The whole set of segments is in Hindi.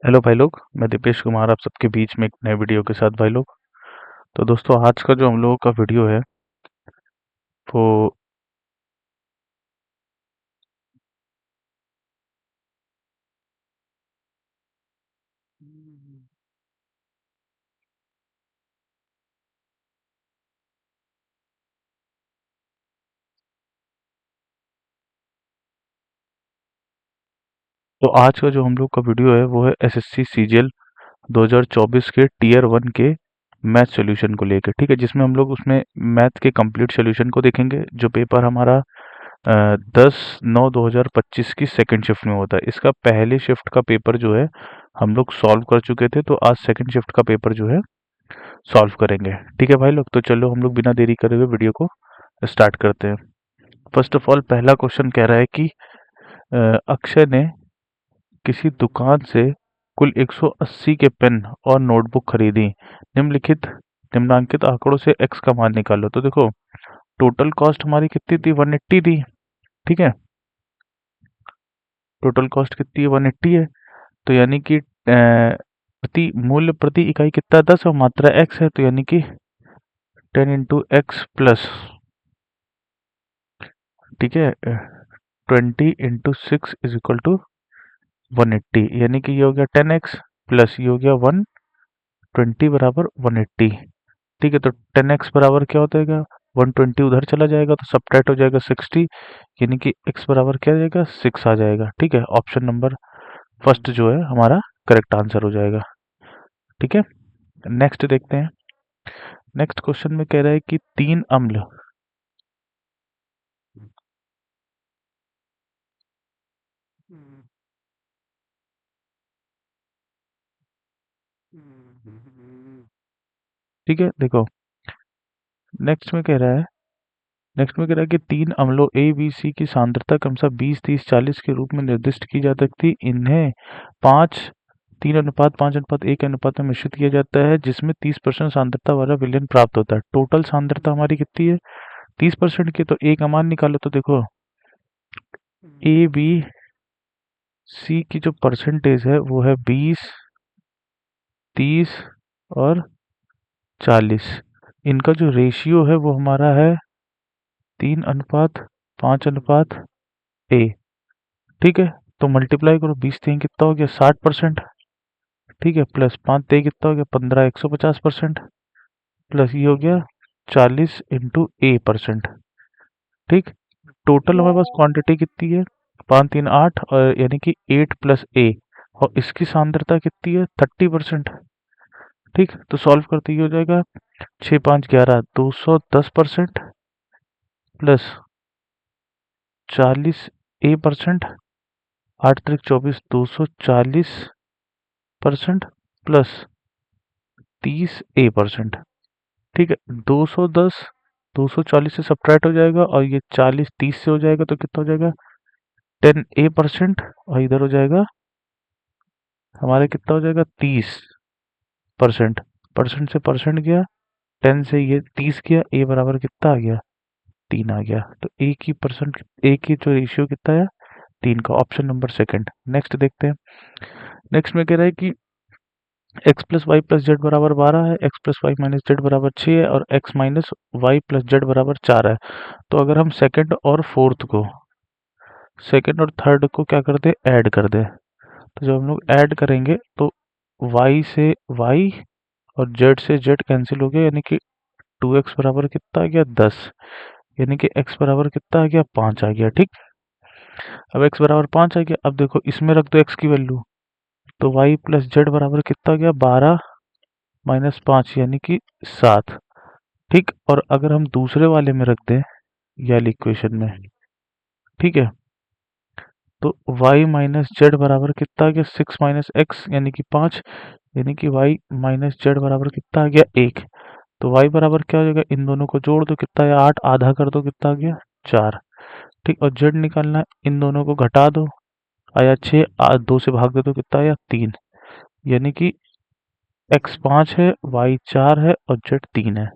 हेलो भाई लोग। मैं दीपेश कुमार आप सबके बीच में एक नए वीडियो के साथ भाई लोग। तो दोस्तों आज का जो हम लोगों का वीडियो है वो तो आज का जो हम लोग का वीडियो है वो है एसएससी सीजीएल 2024 के टीयर 1 के मैथ सॉल्यूशन को लेकर, ठीक है, जिसमें हम लोग उसमें मैथ के कंप्लीट सॉल्यूशन को देखेंगे जो पेपर हमारा 10/9/2025 की सेकंड शिफ्ट में होता है। इसका पहले शिफ्ट का पेपर जो है हम लोग सॉल्व कर चुके थे, तो आज सेकंड शिफ्ट का पेपर जो है सॉल्व करेंगे। ठीक है भाई लोग, तो चलो हम लोग बिना देरी करे हुए वीडियो को स्टार्ट करते हैं। फर्स्ट ऑफ ऑल पहला क्वेश्चन कह रहा है कि अक्षय ने किसी दुकान से कुल 180 के पेन और नोटबुक खरीदी। निम्नलिखित निम्नांकित आंकड़ों से एक्स का मान निकालो। तो देखो, टोटल कॉस्ट हमारी कितनी थी? 180 थी। ठीक है, टोटल कॉस्ट कितनी है? 180 है। तो यानी कि प्रति मूल्य प्रति इकाई कितना? 10 और मात्रा एक्स है, तो यानी कि 10 इंटू एक्स प्लस, ठीक है, 20 इंटू 6 इज इक्वल टू 180। यानी कि ये हो गया 10x प्लस ये हो गया 120 बराबर 180। ठीक है, तो 10x बराबर क्या होता है? 120 उधर चला जाएगा तो सब्ट्रैक्ट हो जाएगा 60, यानी कि x बराबर क्या आ जाएगा? 6 आ जाएगा। ठीक है, ऑप्शन नंबर फर्स्ट जो है हमारा करेक्ट आंसर हो जाएगा। ठीक है, नेक्स्ट देखते हैं। नेक्स्ट क्वेश्चन में कह रहा है कि तीन अम्ल ठीक है, देखो नेक्स्ट में कह रहा है नेक्स्ट में कह रहा है कि तीन अम्लों ए बी सी की सांद्रता क्रमशः 20 30 40 के रूप में निर्दिष्ट की जा सकती। इन्हें 5:3:5:1 में मिश्रित किया जाता है, जिसमें 30% सांद्रता वाला विलयन प्राप्त होता है। टोटल सांद्रता हमारी कितनी है? 30% की। तो ए का मान निकालो। तो देखो, ए बी सी की जो परसेंटेज है वो है 20 30 और 40। इनका जो रेशियो है वो हमारा है 3:5:ए। ठीक है, तो मल्टीप्लाई करो, 20 3 कितना हो गया? 60%। ठीक है, प्लस 5 3 कितना हो गया? 15 150%। प्लस ये हो गया 40 इंटू ए परसेंट। ठीक, टोटल हमारे पास क्वांटिटी कितनी है? 5 3 8, और यानी कि 8 प्लस ए, और इसकी सांद्रता कितनी है? 30%। ठीक, तो सॉल्व करते ही हो जाएगा 6 5 11 210% प्लस 40 ए परसेंट, 8 3 24 240% प्लस 30 ए परसेंट। ठीक है, 210 240 से सब्ट्रैक्ट हो जाएगा, और ये 40 30 से हो जाएगा तो कितना हो जाएगा? 10 ए परसेंट, और इधर हो जाएगा हमारे कितना हो जाएगा? 30%। परसेंट से परसेंट गया, 10 से ये 30 गया, ए बराबर कितना आ गया? 3 आ गया। तो ए की परसेंट, ए की जो रेशियो कितना है? 3 का। Option number second. नेक्स्ट देखते हैं। नेक्स्ट में कह रहा है कि x plus y plus z बराबर 12 है, x plus y minus z बराबर 6 है, और x minus y plus z बराबर 4 है। तो अगर हम सेकंड और थर्ड को क्या कर दे? ऐड कर दे। तो जब हम लोग ऐड करेंगे तो y से y और z से z कैंसिल हो गया, यानी कि 2x बराबर कितना आ गया? 10। यानी कि x बराबर कितना आ गया? 5 आ गया। ठीक, अब x बराबर 5 आ गया। अब देखो इसमें रख दो x की वैल्यू, तो y प्लस जेड बराबर कितना आ गया? 12 माइनस 5, यानी कि 7। ठीक, और अगर हम दूसरे वाले में रख दें या इक्वेशन में, ठीक है, तो y माइनस जेड बराबर कितना आ गया? 6 माइनस एक्स, यानी कि 5। यानी कि y माइनस जेड बराबर कितना आ गया? 1। तो y बराबर क्या हो जाएगा? इन दोनों को जोड़ दो, कितना है? 8, आधा कर दो, कितना आ गया? 4। ठीक, और z निकालना है, इन दोनों को घटा दो, आया 6, 2 से भाग दे दो, कितना आया? 3। यानी कि x 5 है, y 4 है, और z 3 है।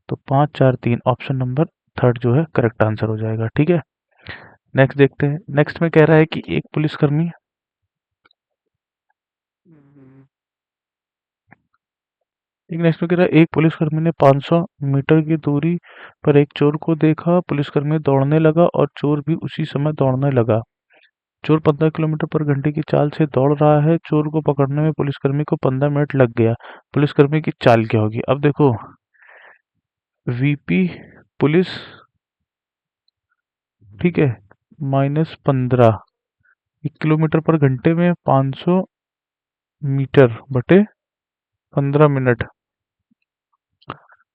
तो 5 4 3, ऑप्शन नंबर थर्ड जो है करेक्ट आंसर हो जाएगा। ठीक है, नेक्स्ट देखते हैं। नेक्स्ट में कह रहा है कि एक पुलिसकर्मी एक नेक्स्ट में कह रहा है एक पुलिसकर्मी ने 500 मीटर की दूरी पर एक चोर को देखा। पुलिसकर्मी दौड़ने लगा और चोर भी उसी समय दौड़ने लगा। चोर 15 किलोमीटर पर घंटे की चाल से दौड़ रहा है। चोर को पकड़ने में पुलिसकर्मी को 15 मिनट लग गया। पुलिसकर्मी की चाल क्या होगी? अब देखो, वीपी पुलिस, ठीक है, -15, 1 किलोमीटर पर घंटे में 500 मीटर बटे 15 मिनट।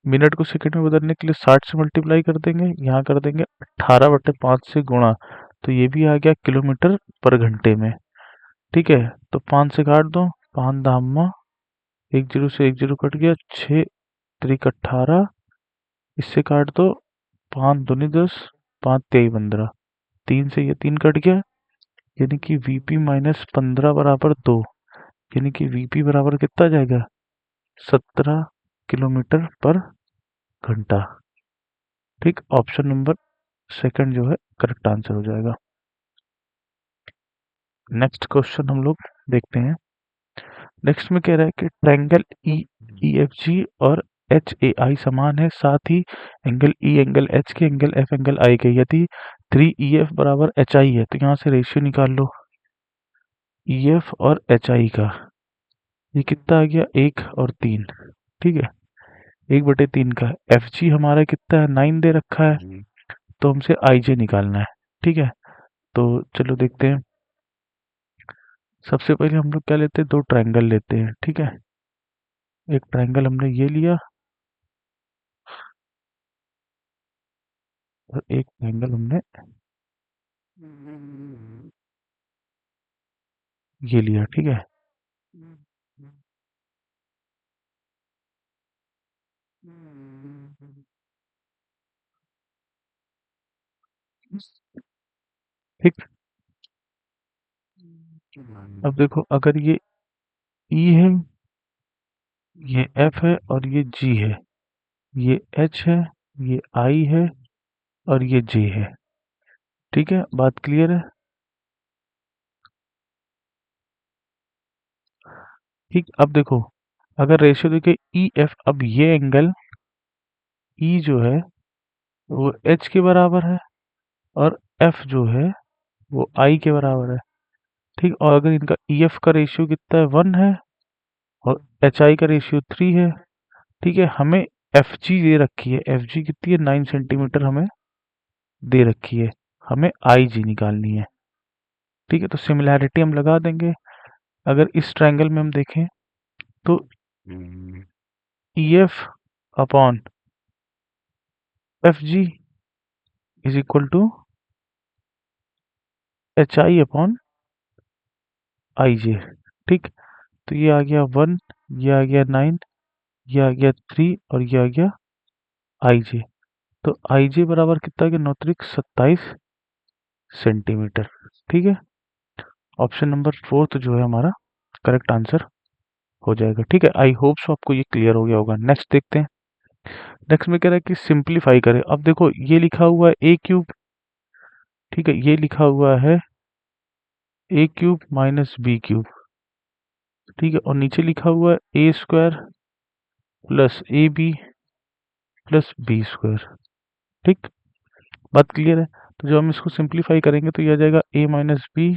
मिनट को सेकंड में बदलने के लिए 60 से मल्टीप्लाई कर देंगे, यहाँ कर देंगे 18/5 से गुणा, तो ये भी आ गया किलोमीटर पर घंटे में। ठीक है, तो 5 से काट दो, 5 धामा, 1 जीरो से 1 जीरो कट गया, 6 त्रिक 18, इससे काट दो, 5 दूनी 10, 5 तेई 15, 3 से ये 3 कट गया, यानी कि वीपी -15 बराबर 2, यानी कि वीपी बराबर कितना आ जाएगा? 17 किलोमीटर पर घंटा। ठीक, ऑप्शन नंबर सेकंड जो है करेक्ट आंसर हो जाएगा। नेक्स्ट क्वेश्चन हम लोग देखते हैं। नेक्स्ट में कह रहा है कि ट्रायंगल ई एफ जी और एच ए आई समान है, साथ ही एंगल ई एंगल एच के, एंगल एफ एंगल आई के। यदि 3 ई एफ बराबर एच आई है तो यहाँ से रेशियो निकाल लो ई एफ और एच आई का। ये कितना आ गया? 1 और 3। ठीक है, 1/3 का। एफ जी हमारा कितना है? 9 दे रखा है, तो हमसे आई जे निकालना है। ठीक है, तो चलो देखते हैं। सबसे पहले हम लोग क्या लेते हैं? 2 ट्रायंगल लेते हैं। ठीक है, एक ट्रायंगल हमने ये लिया और एक ट्रायंगल हमने ये लिया। ठीक है, ठीक। अब देखो, अगर ये ई है, ये एफ है और ये जी है, ये एच है, ये आई है और ये जे है। ठीक है, बात क्लियर है? ठीक, अब देखो, अगर रेशियो देखे ई एफ, अब ये एंगल ई जो है वो एच के बराबर है और एफ जो है वो आई के बराबर है। ठीक, और अगर इनका ई एफ का रेशियो कितना है? 1 है और एच आई का रेशियो 3 है। ठीक है, हमें एफ जी दे रखी है, एफ जी कितनी है? 9 सेंटीमीटर हमें दे रखी है, हमें आई जी निकालनी है। ठीक है, तो सिमिलैरिटी हम लगा देंगे। अगर इस ट्रायंगल में हम देखें तो E F upon F G is equal to H I upon I J. ठीक, तो ये आ गया 1, ये आ गया 9, ये आ गया 3 और ये आ गया आई जे। तो आई जे बराबर कितना? के 9 त्रिक 27 सेंटीमीटर। ठीक है, ऑप्शन नंबर 4 जो है हमारा करेक्ट आंसर हो जाएगा। ठीक है, आई होप सो आपको ये क्लियर हो गया होगा। नेक्स्ट देखते हैं। नेक्स्ट में कह रहा है कि सिंप्लीफाई करें। अब देखो, ये लिखा हुआ है ए क्यूब, ठीक है, ये लिखा हुआ है A cube minus B cube. ठीक है, और नीचे लिखा हुआ है A square plus A B plus B square. ठीक, बात क्लियर है? तो जब हम इसको सिंप्लीफाई करेंगे तो ये आ जाएगा A minus B,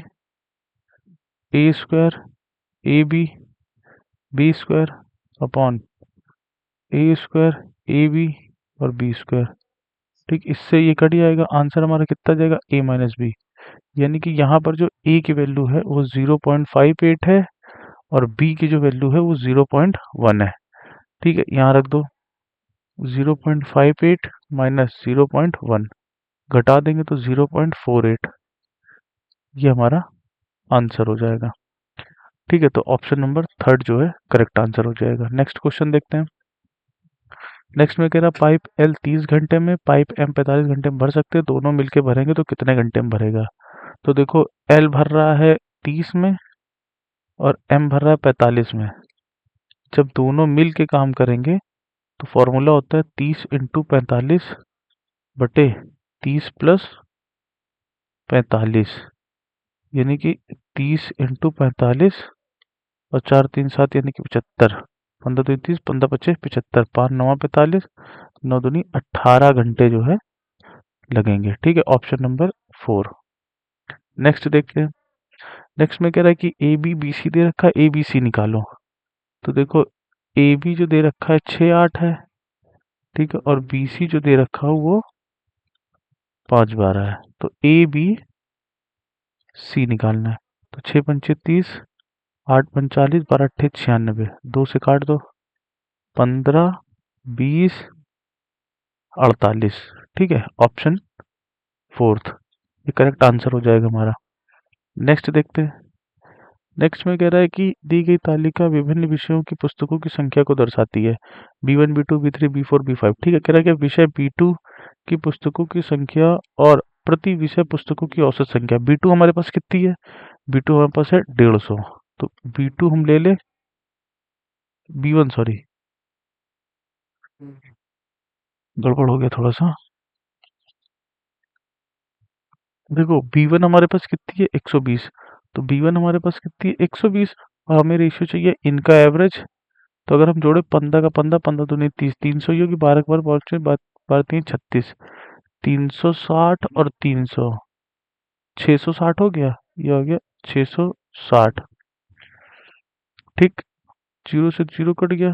A square, A B square upon A square, A B और बी स्क्वायर। ठीक, इससे ये कट जाएगा, आंसर हमारा कितना जाएगा? A minus B. यानी कि यहाँ पर जो ए की वैल्यू है वो 0.58 है और बी की जो वैल्यू है वो 0.1 है। ठीक है, यहाँ रख दो, 0.58 माइनस 0.1 घटा देंगे तो 0.48, ये हमारा आंसर हो जाएगा। ठीक है, तो ऑप्शन नंबर 3 जो है करेक्ट आंसर हो जाएगा। नेक्स्ट क्वेश्चन देखते हैं। नेक्स्ट में कह रहा पाइप एल 30 घंटे में, पाइप एम 45 घंटे में भर सकते हैं, दोनों मिलके भरेंगे तो कितने घंटे में भरेगा? तो देखो, एल भर रहा है 30 में और एम भर रहा है 45 में। जब दोनों मिल के काम करेंगे तो फॉर्मूला होता है 30 इंटू 45 बटे 30 प्लस 45, यानी कि 30 इंटू 45 और 4 3 7 यानी कि 75। 15 तो 30, 15 25 75, 5 9 45, 9 दूनी 18 घंटे जो है लगेंगे। ठीक है, ऑप्शन नंबर 4। नेक्स्ट देखते हैं। नेक्स्ट में कह रहा है कि ए बी बी सी दे रखा है, ए बी सी निकालो। तो देखो ए बी जो दे रखा है 6 8 है, ठीक है, और बी सी जो दे रखा है वो 5 12 है। तो ए बी सी निकालना है। तो 6 पंचे 30, 8 45, 12 अट्ठे 96, 2 से काट दो, 15 20 48। ठीक है, ऑप्शन फोर्थ ये करेक्ट आंसर हो जाएगा हमारा। नेक्स्ट देखते हैं। नेक्स्ट में कह रहा है कि दी गई तालिका विभिन्न विषयों की पुस्तकों की संख्या को दर्शाती है। B1 B2 B3 B4 B5। ठीक है, कह रहा है कि विषय B2 की पुस्तकों की संख्या और प्रति विषय पुस्तकों की औसत संख्या। B2 हमारे पास कितनी है? B2 हमारे पास है 150। तो B2 हम ले ले, B1 सॉरी, गड़बड़ हो गया थोड़ा सा। देखो B1 हमारे पास कितनी है? 120। तो B1 हमारे पास कितनी है? 120। और हमें रेशियो चाहिए इनका एवरेज। तो अगर हम जोड़े 15 का 15, 15 दूनी 30, 300 ही होगी, 12 के बार पहुंचे, 12 3 36, 360 और 300, 660 हो गया। ये हो गया 660। ठीक, जीरो से जीरो कट गया।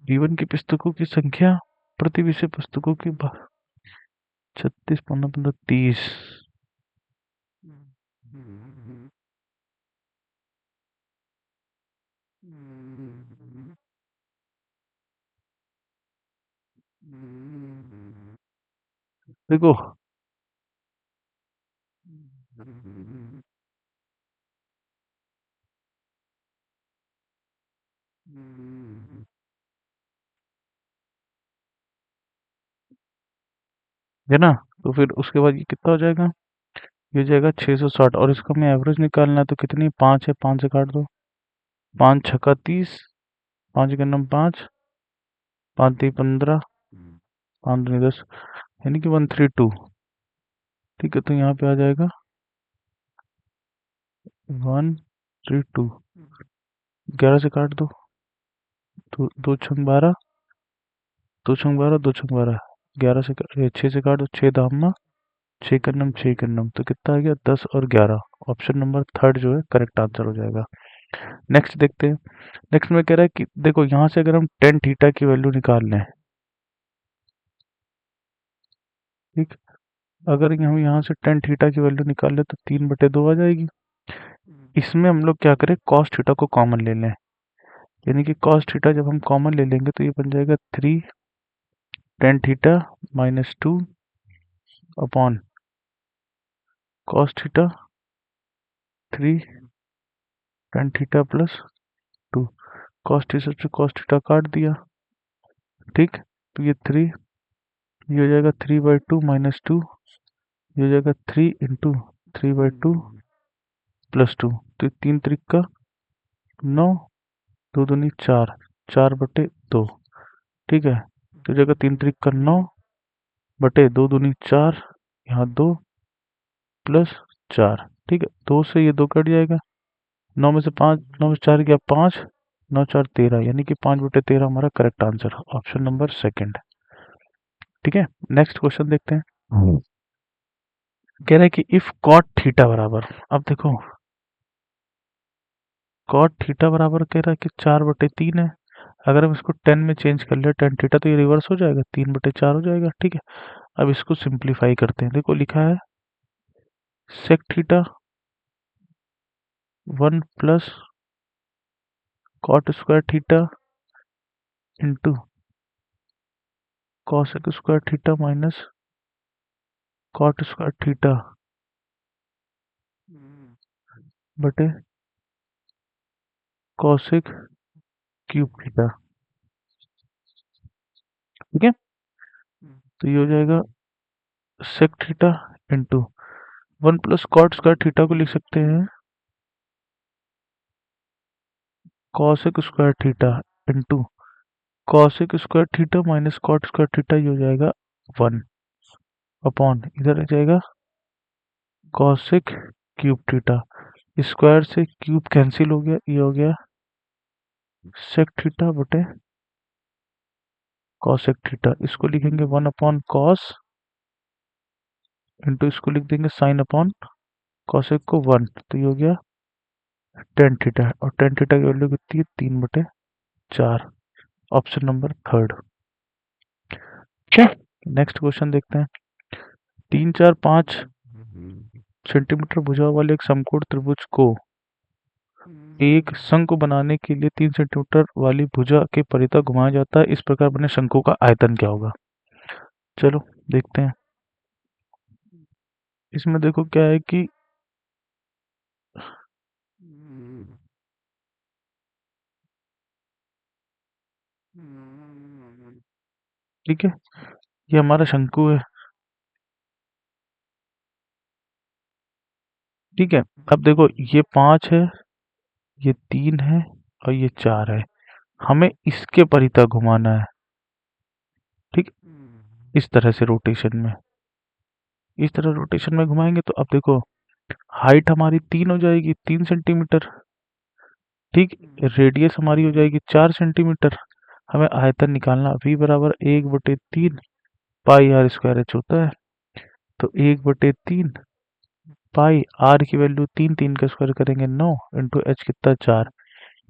जीवन की पुस्तकों की संख्या प्रति विषय पुस्तकों की 36 15 15 30। देखो है ना, तो फिर उसके बाद ये कितना हो जाएगा? ये हो जाएगा 660। और इसका हमें एवरेज निकालना है, तो कितनी? 5 है, 5 से काट दो, 5 छक्का 30, 5 का नम 5, 5 3 15, 5 दूनी 10, यानी कि 132। ठीक है, तो यहाँ पे आ जाएगा 132। 11 से काट दो, दो दो छंग 12, 2 छंग 12, 2 छंग 12, 11 से 6 से काट दो, 6 दामा 6 का नम 6 का नम, तो कितना आ गया? 10 और 11। ऑप्शन नंबर थर्ड जो है करेक्ट आंसर हो जाएगा। नेक्स्ट देखते हैं। नेक्स्ट में कह रहा है कि देखो यहाँ से अगर हम टेन थीटा की वैल्यू निकाल लें, ठीक, अगर हम यहाँ से टेन थीटा की वैल्यू निकाल लें तो 3/2 आ जाएगी। इसमें हम लोग क्या करें? कॉस थीटा को कॉमन ले लें, यानी कि कॉस थीटा जब हम कॉमन ले लेंगे तो ये बन जाएगा 3 tan theta -2 upon cos theta 3 tan theta +2। Cos theta से कॉस थीटा काट दिया, ठीक, तो ये 3, ये हो जाएगा 3/2 -2, ये हो जाएगा 3 इंटू 3/2 +2। तो 3 त्रिक का 9, 2 दूनी 4, 4/2। ठीक है, तो जगह 3 त्रिक का 9 बटे 2 दूनी 4, यहाँ 2 +4। ठीक है, 2 से ये 2 कट जाएगा, 9 में से 5, 9 में से 4 गया 5, 9 4 13, यानी कि 5/13 हमारा correct answer, option number second. ठीक है, नेक्स्ट क्वेश्चन देखते हैं। कह रहा है कि इफ कॉट थीटा बराबर, अब देखो कॉट थीटा बराबर कह रहा है कि 4/3 है। अगर हम इसको 10 में चेंज कर ले, टेन थीटा, तो ये रिवर्स हो जाएगा, 3/4 हो जाएगा। ठीक है, अब इसको सिंप्लीफाई करते हैं। देखो लिखा है sec theta 1 plus cot square theta into cosec square theta minus cot square theta बटे कॉसेक क्यूब थीटा। ठीक है, तो ये हो जाएगा sec theta into 1 plus cot square theta को लिख सकते हैं cosec square theta into cosec square theta minus cot square theta, ये हो जाएगा 1 अपॉन इधर आ जाएगा कॉसेक क्यूब थीटा, स्क्वायर से क्यूब कैंसिल हो गया, ये हो गया सेक थीटा बटे कॉसेक थीटा। इसको लिखेंगे 1/cos इंटू इसको लिख देंगे साइन अपॉन कॉसेक को 1, तो ये हो गया टेन थीटा, और टेन थीटा की वैल्यू कितनी है 3/4। Option number third. ठीक है, नेक्स्ट क्वेश्चन देखते हैं। 3, 4, 5 सेंटीमीटर भुजा वाले एक समकोण त्रिभुज को एक शंकु बनाने के लिए 3 सेंटीमीटर वाली भुजा के परितः घुमाया जाता है, इस प्रकार बने शंकु का आयतन क्या होगा। चलो देखते हैं। इसमें देखो क्या है कि ठीक है, ये हमारा शंकु है। ठीक है, अब देखो ये 5 है, ये 3 है और ये 4 है, हमें इसके परितः घुमाना है। ठीक, इस तरह से रोटेशन में, इस तरह रोटेशन में घुमाएंगे तो अब देखो हाइट हमारी 3 हो जाएगी, 3 सेंटीमीटर। ठीक, रेडियस हमारी हो जाएगी 4 सेंटीमीटर। हमें आयतन निकालना, v बराबर 1/3 पाई आर स्क्वायर एच होता है। तो 1/3 पाई आर की वैल्यू 3, 3 का स्क्वायर करेंगे 9 इंटू एच कितना 4।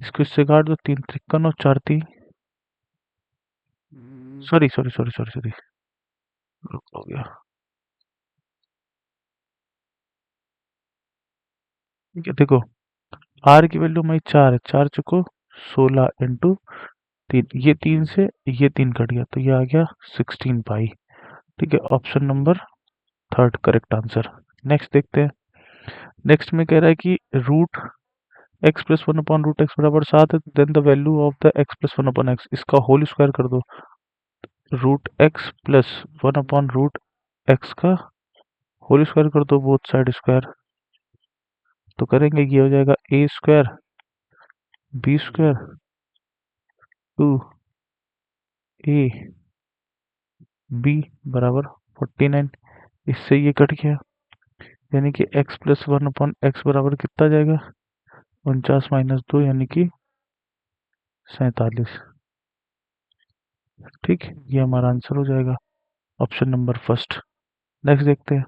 इसको इससे काट दो, 3 3 और 4 3, sorry sorry sorry sorry sorry, रुक हो गया। ठीक है, देखो आर की वैल्यू हमारी 4 है, 4 चुको 16 इंटू 3, ये 3 से ये 3 कट गया तो ये आ गया 16 पाई। ठीक है, option number third correct answer. Next देखते हैं। नेक्स्ट में कह रहा है कि रूट एक्स प्लस 1/√x बराबर 7 है, then the value of the x plus 1/x, इसका होल स्क्वायर कर दो। रूट एक्स प्लस 1/√x का होल स्क्वायर कर दो, बोथ साइड स्क्वायर। तो करेंगे ये हो जाएगा A square B square 2 A B बराबर 49। इससे ये कट गया, यानी कि x प्लस 1/x बराबर कितना जाएगा 49 माइनस 2 यानी कि 47। ठीक, ये हमारा आंसर हो जाएगा, ऑप्शन नंबर फर्स्ट। नेक्स्ट देखते हैं।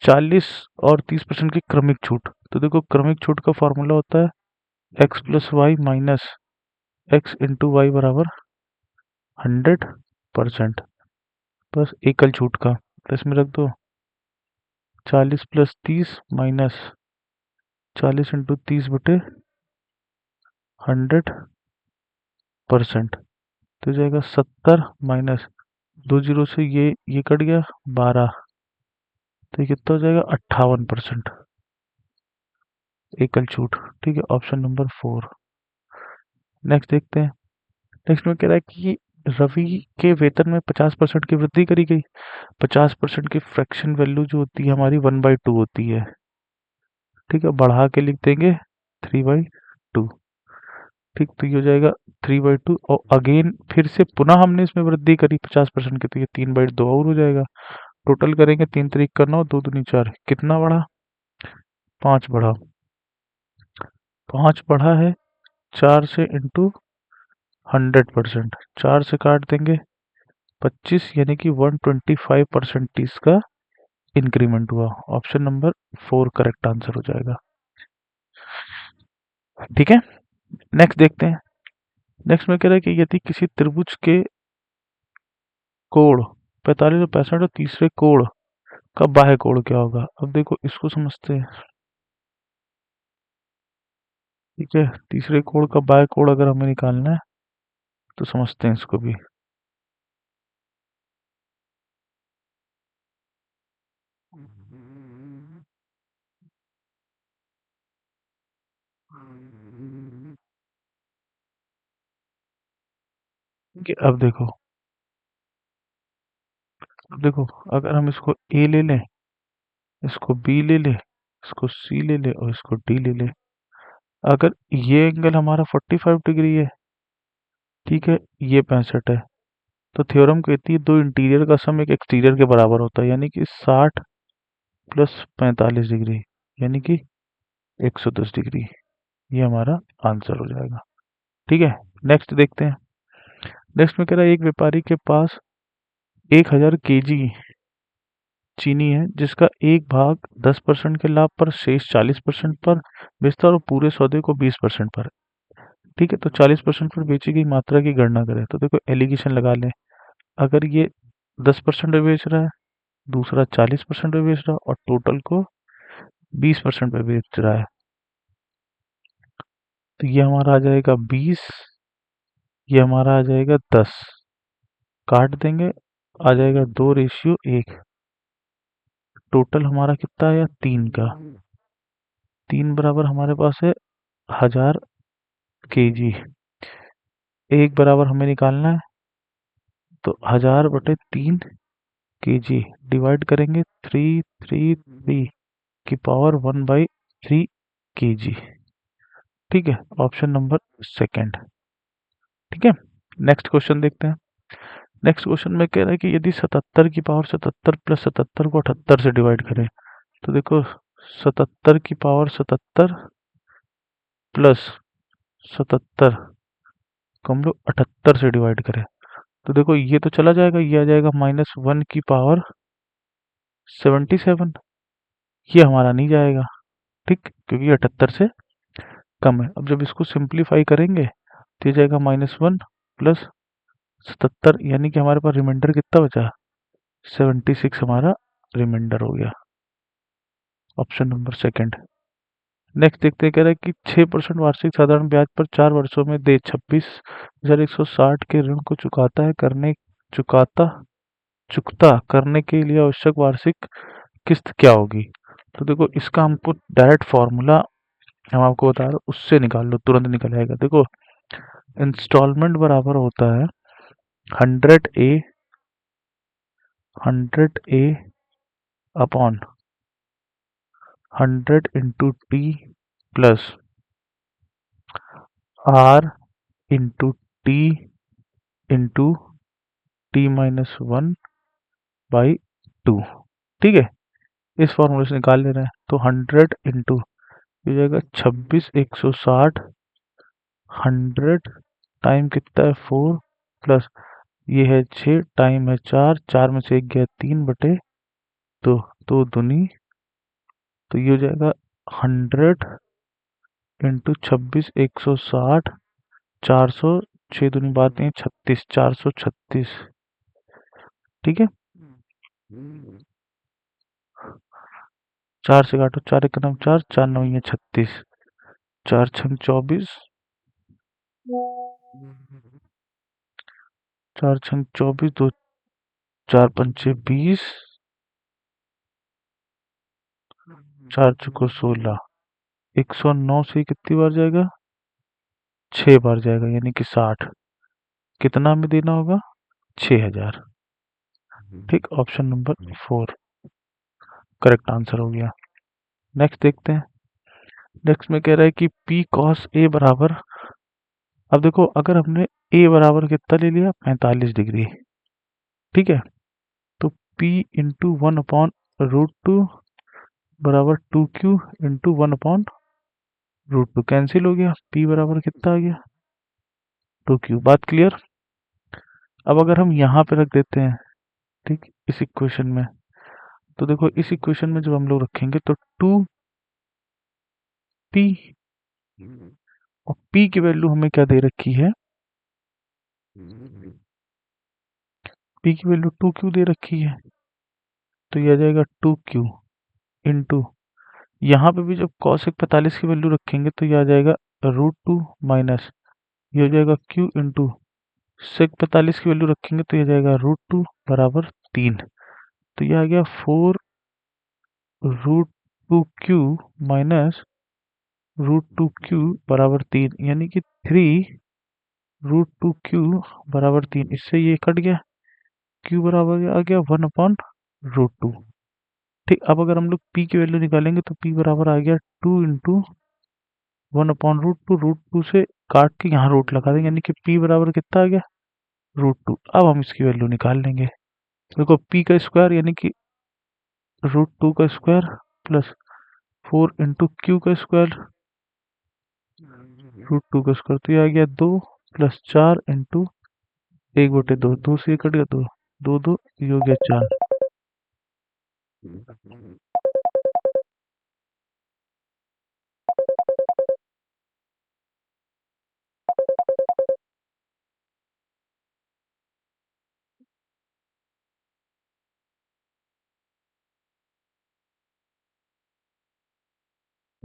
40 और 30% की क्रमिक छूट। तो देखो क्रमिक छूट का फॉर्मूला होता है x plus y minus x into y बराबर 100%, बस एकल छूट का। तो इसमें रख दो 40 प्लस 30 माइनस 40 इंटू 30/100%, तो जाएगा 70 माइनस 2 जीरो से ये कट गया 12, तो ये कितना हो जाएगा 58% एकल छूट। ठीक है, ऑप्शन नंबर 4। नेक्स्ट देखते हैं। नेक्स्ट में कह रहा है कि रवि के वेतन में 50% की वृद्धि करी गई। 50% की फ्रैक्शन वैल्यू जो होती है हमारी 1/2 होती है। ठीक है, बढ़ा के लिख देंगे 3/2। ठीक, तो ये हो जाएगा 3/2, और अगेन फिर से पुनः हमने इसमें वृद्धि करी 50% की, तो ये 3/2 और हो जाएगा। टोटल करेंगे 3 3 9, 2 2 4, कितना बढ़ा 5 बढ़ा। 5 बढ़ा है 4 से इंटू 100%, 4 से काट देंगे 25, यानी कि 125% इसका इंक्रीमेंट हुआ। ऑप्शन नंबर 4 करेक्ट आंसर हो जाएगा। ठीक है, नेक्स्ट देखते हैं। नेक्स्ट में कह रहा है कि यदि किसी त्रिभुज के कोण 45 और 65 और तीसरे कोण का बाह्य कोण क्या होगा। अब देखो इसको समझते हैं। ठीक है, तीसरे कोण का बाह्य कोण अगर हमें निकालना है तो समझते हैं इसको भी। ठीक है, अब देखो अगर हम इसको ए ले लें, इसको बी ले लें, इसको सी ले लें और इसको डी ले लें, अगर ये एंगल हमारा 45 डिग्री है, ठीक है, ये 65 है, तो थ्योरम कहती है दो इंटीरियर का सम एक एक्सटीरियर के बराबर होता है, यानी कि 60 प्लस 45 डिग्री। यानी कि 110 डिग्री। ये हमारा आंसर हो जाएगा। ठीक है, नेक्स्ट देखते हैं। नेक्स्ट में कह रहा है एक व्यापारी के पास 1000 केजी चीनी है जिसका एक भाग 10% के लाभ पर शेष 40% पर बेचता है और पूरे सौदे को 20% पर। ठीक है, तो 40% पर बेची गई मात्रा की गणना करें। तो देखो एलिगेशन लगा लें। अगर ये 10% पे बेच रहा है, दूसरा 40% पे बेच रहा है और टोटल को 20% पे बेच रहा है, तो ये हमारा आ जाएगा 20, ये हमारा आ जाएगा 10। काट देंगे, आ जाएगा 2:1। टोटल हमारा कितना आया 3 का। 3 बराबर हमारे पास है 1000 केजी। एक बराबर हमें निकालना है, तो 1000/3 केजी डिवाइड करेंगे 333 की पावर 1/3 केजी। ठीक है, ऑप्शन नंबर सेकंड। ठीक है, नेक्स्ट क्वेश्चन देखते हैं। नेक्स्ट क्वेश्चन में कह रहा है कि यदि 77 की पावर 77 प्लस 77 को 78 से डिवाइड करें, तो देखो 77 की पावर 77 प्लस 77 को हम लोग 78 से डिवाइड करें, तो देखो ये तो चला जाएगा, ये आ जाएगा -1 की पावर 77। ये हमारा नहीं जाएगा, ठीक, क्योंकि 78 से कम है। अब जब इसको सिंप्लीफाई करेंगे तो ये जाएगा -1 प्लस 77, यानी कि हमारे पास रिमाइंडर कितना बचा, 76 हमारा रिमाइंडर हो गया। Option number second. नेक्स्ट देखते हैं, कह रहा है कि 6% वार्षिक साधारण ब्याज पर 4 वर्षों में दे 26,160 के ऋण को चुकाता चुकता करने के लिए आवश्यक वार्षिक किस्त क्या होगी। तो देखो इसका हमको डायरेक्ट फॉर्मूला हम आपको बता रहे हैं, उससे निकाल लो, तुरंत निकल आएगा। देखो इंस्टॉलमेंट बराबर होता है 100A upon 100 × T plus R × T × T-1/2। ठीक है, इस फॉर्मूले से निकाल ले रहे हैं, तो 100 इंटू हो जाएगा 26,160, 100 टाइम कितना है 4 प्लस ये है 6 टाइम है 4, 4 में से 1 गया 3/2, तो दुनी, तो ये हो जाएगा 100 इंटू 26,160, 400, 6 दूनी बात नहीं 36, 436। ठीक है, 4 से काटो, 4 एक नम 4, 4 9 है 36, 4 6 24, 4 6 24, 2 4 5 20, 4 चुको 16, 109 से कितनी बार जाएगा, 6 बार जाएगा, यानी कि 60। कितना हमें देना होगा, 6000। ठीक, ऑप्शन नंबर 4 करेक्ट आंसर हो गया। नेक्स्ट देखते हैं। नेक्स्ट में कह रहा है कि P cos A बराबर, अब देखो अगर हमने A बराबर कितना ले लिया 45 डिग्री, ठीक है, तो P इंटू 1/√2 बराबर 2Q इंटू 1/√2 कैंसिल हो गया, P बराबर कितना आ गया 2Q। बात क्लियर। अब अगर हम यहाँ पे रख देते हैं, ठीक, इस इक्वेशन में, तो देखो इस इक्वेशन में जब हम लोग रखेंगे तो 2P और P की वैल्यू हमें क्या दे रखी है, P की वैल्यू 2Q दे रखी है, तो यह आ जाएगा 2Q इंटू, यहाँ पे भी जब cos 45 की वैल्यू रखेंगे तो यह आ जाएगा √2 माइनस, ये हो जाएगा Q इंटू सेक 45 की वैल्यू रखेंगे तो यह जाएगा √2 बराबर 3, तो यह आ गया 4√2Q माइनस √2Q बराबर 3, यानी कि 3√2Q बराबर 3। इससे ये कट गया, Q बराबर आ गया 1/√2। ठीक, अब अगर हम लोग P की वैल्यू निकालेंगे तो P बराबर आ गया 2 इंटू 1/√2, √2 से काट के यहाँ रूट लगा देंगे, यानी कि P बराबर कितना आ गया √2। अब हम इसकी वैल्यू निकाल लेंगे। देखो P का स्क्वायर यानी कि √2 का स्क्वायर प्लस 4 × q² √2 का स्क्वायर, तो ये आ गया 2 + 4 × 1/2, 2 से ये कट गया, 2 2 2, ये हो गया 4।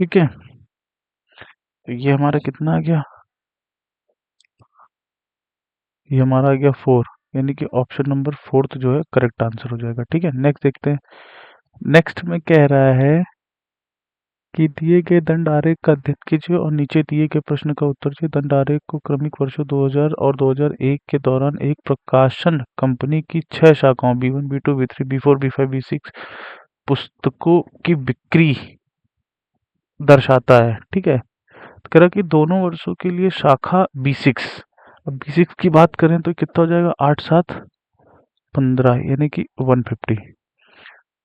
ठीक है, तो ये हमारा कितना आ गया, ये हमारा आ गया 4, यानी कि ऑप्शन नंबर 4 जो है करेक्ट आंसर हो जाएगा। ठीक है, नेक्स्ट देखते हैं। नेक्स्ट में कह रहा है कि दिए गए दंड आरेख का अध्ययन कीजिए और नीचे दिए गए प्रश्न का उत्तर दीजिए। दंड आरेख को क्रमिक वर्षों 2000 और 2001 के दौरान एक प्रकाशन कंपनी की 6 शाखाओं B1, B2, B3, B4, B5, B6 पुस्तकों की बिक्री दर्शाता है। ठीक है, तो कह रहा कि दोनों वर्षों के लिए शाखा B6, अब B6 की बात करें तो कितना हो जाएगा, 8 7 15, यानी कि 150।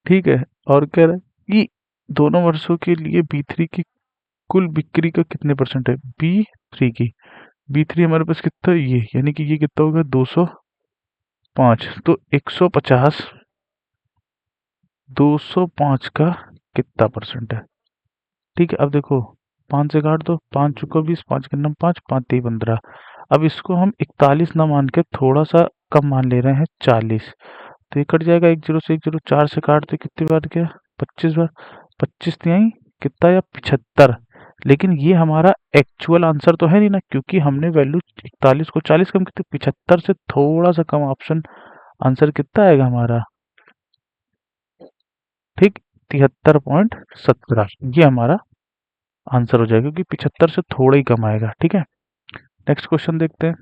ठीक है, और कह रहा है कि दोनों वर्षों के लिए B3 की कुल बिक्री का कितने परसेंट है, B3 की, B3 हमारे पास कितना है, ये यानी कि ये कितना होगा, 205, तो 150 205 का कितना परसेंट है। ठीक है, अब देखो 5 से काट दो, 5 चुका 20, 5 के नम 5, 5 3 15। अब इसको हम 41 ना मान के थोड़ा सा कम मान ले रहे हैं, 40, तो ये कट जाएगा, 1 0 से 1 0, 4 से काट दो, कितनी बार गया, 25 बार, 25 तिहाई कितना या 75। लेकिन ये हमारा एक्चुअल आंसर तो है नहीं ना, क्योंकि हमने वैल्यू 41 को 40 कम कितने, 75 से थोड़ा सा कम, ऑप्शन आंसर कितना आएगा हमारा, ठीक, 73.17, ये हमारा आंसर हो जाएगा, क्योंकि 75 से थोड़ा ही कम आएगा। ठीक है, नेक्स्ट क्वेश्चन देखते हैं।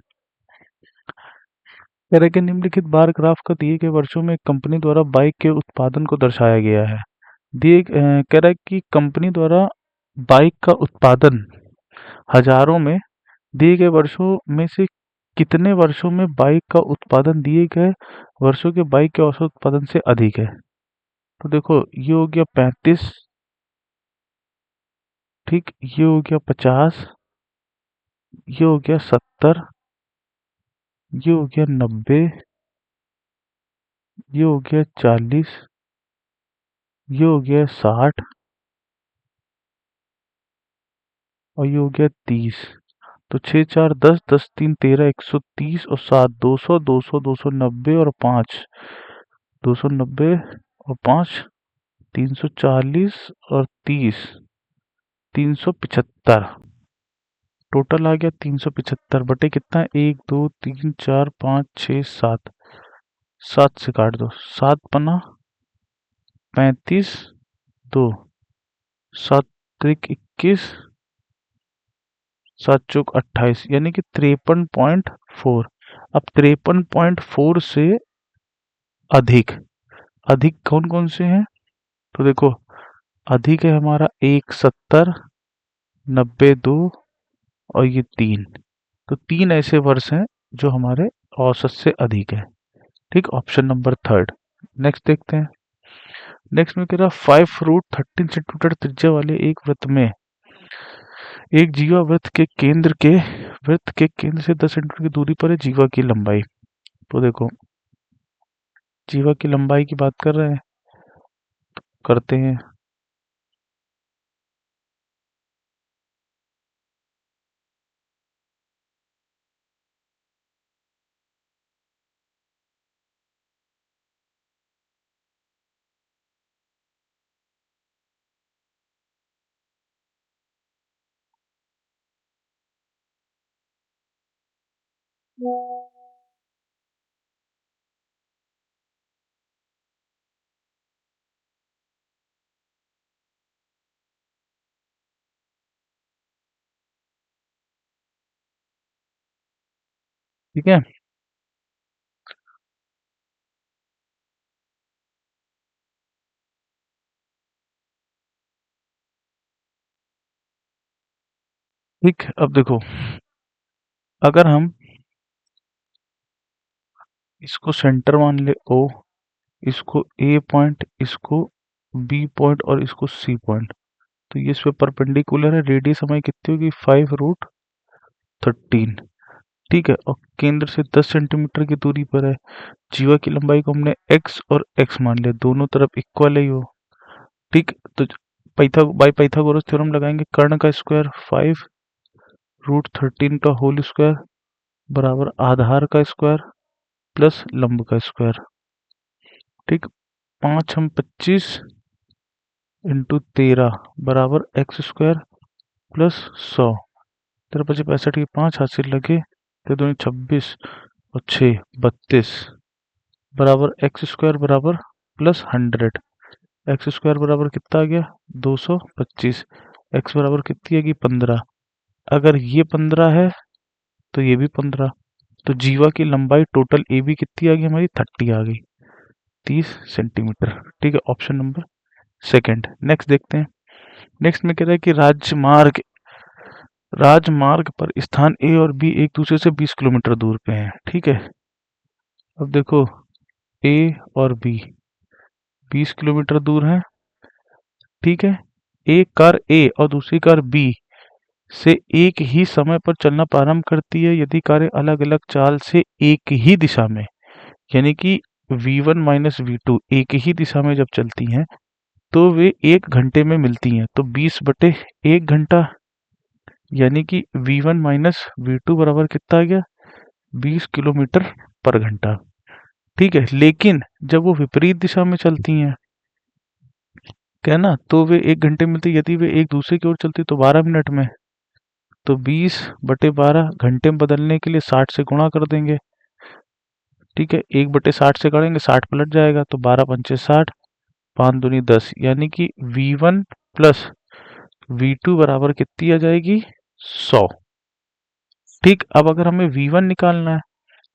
कह रहा है कि निम्नलिखित बार ग्राफ का दिए गए वर्षों में एक कंपनी द्वारा बाइक के उत्पादन को दर्शाया गया है। कह रहा है कि कंपनी द्वारा बाइक का उत्पादन हजारों में, दिए गए वर्षों में से कितने वर्षों में बाइक का उत्पादन दिए गए वर्षों के बाइक के औसत उत्पादन से अधिक है। तो देखो ये हो गया 35, ठीक, ये हो गया 50, ये हो गया 70, ये हो गया 90, ये हो गया 40, ये हो गया 60 और ये हो गया 30। तो 6 4 10, 10 3 13, 130 और 7 200, 200, 290 और 5 290 और 5 340 और 30 375, टोटल आ गया 375 बटे कितना है, 1 2 3 4 5 6 7, 7 से काट दो, 7 पना 35, 2 7 त्रिक 21, 7 चौक 28, यानी कि 53.4। अब 53.4 से अधिक, अधिक कौन कौन से हैं, तो देखो अधिक है हमारा 170, 92 और ये 3, तो 3 ऐसे वर्ष हैं जो हमारे औसत से अधिक है। ठीक, ऑप्शन नंबर 3। नेक्स्ट देखते हैं। नेक्स्ट में कह रहा 5 √13 सेंटीमीटर त्रिज्या वाले एक वृत्त में एक जीवा वृत्त के केंद्र से 10 सेंटीमीटर की दूरी पर है जीवा की लंबाई। तो देखो जीवा की लंबाई की बात कर रहे हैं, करते हैं। ठीक है, ठीक, अब देखो अगर हम इसको सेंटर मान ले O, इसको A पॉइंट, इसको B पॉइंट और इसको C पॉइंट, तो ये इस पे परपेंडिकुलर है, रेडियस हमारी कितनी होगी 5√13। ठीक है, और केंद्र से 10 सेंटीमीटर की दूरी पर है। जीवा की लंबाई को हमने x और x मान लिया, दोनों तरफ इक्वल है यो। ठीक, तो पाइथागोरस थ्योरम लगाएंगे। कर्ण का स्क्वायर 5√13 का होल स्क्वायर बराबर आधार का स्क्वायर प्लस लंब का स्क्वायर। ठीक, 25 इंटू 13 बराबर एक्स स्क्वायर प्लस 100। 13×5 = 65 की 5 हाथ से लगे तो 26 और 6 32 बराबर एक्स स्क्वायर बराबर प्लस 100। एक्स स्क्वायर बराबर कितना आ गया 225। एक्स बराबर कितनी आएगी 15। अगर ये 15 है तो ये भी 15। तो जीवा की लंबाई टोटल ए बी कितनी आ गई हमारी 30 आ गई, 30 सेंटीमीटर। ठीक है, ऑप्शन नंबर सेकंड। नेक्स्ट देखते हैं। नेक्स्ट में कह रहा है कि राजमार्ग पर स्थान ए और बी एक दूसरे से 20 किलोमीटर दूर पे हैं। ठीक है, अब देखो ए और बी 20 किलोमीटर दूर हैं। ठीक है, एक कार ए और दूसरी कार बी से एक ही समय पर चलना प्रारंभ करती है यदि कारें अलग अलग चाल से एक ही दिशा में, यानी कि v1 माइनस v2 एक ही दिशा में जब चलती हैं तो वे 1 घंटे में मिलती हैं। तो 20/1 घंटा, यानी कि v1 माइनस v2 बराबर कितना आ गया 20 किलोमीटर पर घंटा। ठीक है, लेकिन जब वो विपरीत दिशा में चलती हैं क्या ना, तो वे 1 घंटे में मिलती। यदि वे एक दूसरे की ओर चलती तो 12 मिनट में। तो 20/12 घंटे में बदलने के लिए 60 से गुणा कर देंगे। ठीक है, 1/60 से करेंगे 60 पलट जाएगा, तो 12×5 = 60, 5 दूनी 10, यानी कि v1 प्लस v2 बराबर कितनी आ जाएगी 100। ठीक, अब अगर हमें v1 निकालना है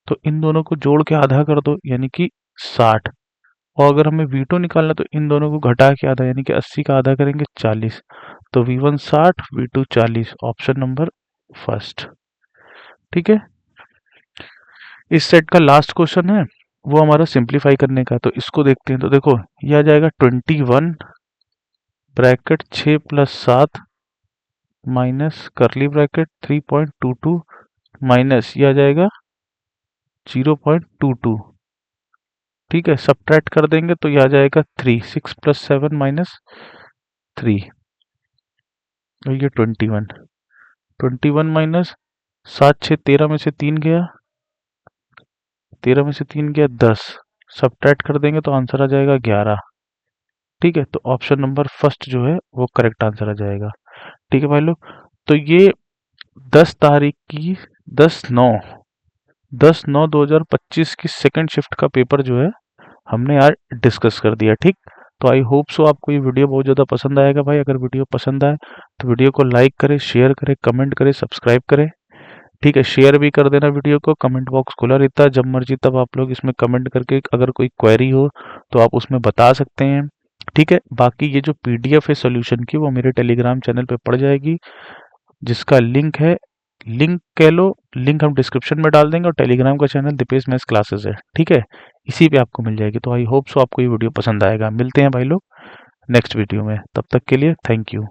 तो इन दोनों को जोड़ के आधा कर दो, यानी कि 60। और अगर हमें v2 निकालना है तो इन दोनों को घटा के आधा, यानी कि 80 का आधा करेंगे 40। तो v1 60, v2 40, option number first. ठीक है, इस सेट का लास्ट क्वेश्चन है वो हमारा सिंप्लीफाई करने का, तो इसको देखते हैं। तो देखो यह आ जाएगा 21 ब्रैकेट 6 + 7 माइनस करली ब्रैकेट 3.22 माइनस यह आ जाएगा 0.22। ठीक है, सब्ट्रैक्ट कर देंगे तो यह आ जाएगा 3, 6 + 7 माइनस 3, और ये 21 माइनस 7 6 13 में से 3 गया, 13 में से 3 गया 10, सब्ट्रैक्ट कर देंगे तो आंसर आ जाएगा 11। ठीक है, तो ऑप्शन नंबर फर्स्ट जो है वो करेक्ट आंसर आ जाएगा। ठीक है भाई लोग, तो ये 10 तारीख की 10/9/2025 की सेकंड शिफ्ट का पेपर जो है हमने यार डिस्कस कर दिया। ठीक, तो आई होप सो आपको ये वीडियो बहुत ज़्यादा पसंद आएगा भाई। अगर वीडियो पसंद आए तो वीडियो को लाइक करें, शेयर करें, कमेंट करें, सब्सक्राइब करें। ठीक है, शेयर भी कर देना वीडियो को। कमेंट बॉक्स खुला रहता है, जब मर्जी तब आप लोग इसमें कमेंट करके अगर कोई क्वेरी हो तो आप उसमें बता सकते हैं। ठीक है, बाकी ये जो पीडीएफ है सॉल्यूशन की वो मेरे टेलीग्राम चैनल पे पड़ जाएगी, जिसका लिंक कह लो, लिंक हम डिस्क्रिप्शन में डाल देंगे, और टेलीग्राम का चैनल दीपेश मैथ्स क्लासेस है। ठीक है, इसी पे आपको मिल जाएगी। तो आई होप सो आपको ये वीडियो पसंद आएगा। मिलते हैं भाई लोग नेक्स्ट वीडियो में, तब तक के लिए थैंक यू।